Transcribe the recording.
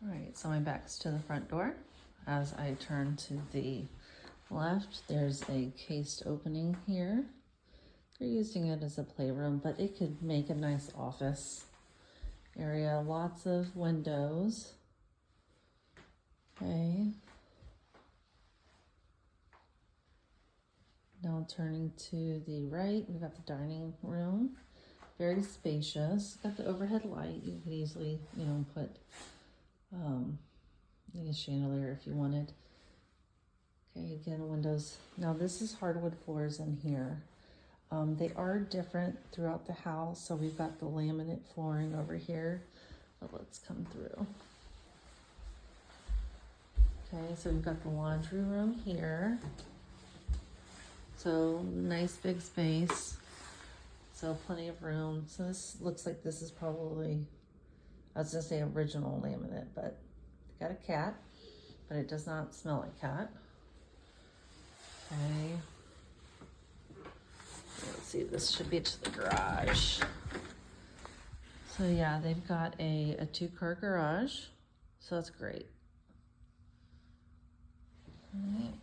All right, so my back's to the front door. As I turn to the left, there's a cased opening here. They're using it as a playroom, but it could make a nice office area. Lots of windows. Okay. Now turning to the right, we've got the dining room. Very spacious. Got the overhead light. You could easily, put like a chandelier if you wanted. Okay, again, windows. Now this is hardwood floors in here. They are different throughout the house. So we've got the laminate flooring over here. But let's come through. Okay, so we've got the laundry room here. So nice big space. So plenty of room. So this looks like this is probably, I was gonna say original laminate, but got a cat, but it does not smell like cat. Okay. Let's see, this should be to the garage. So yeah, they've got a 2-car garage. So that's great. All right.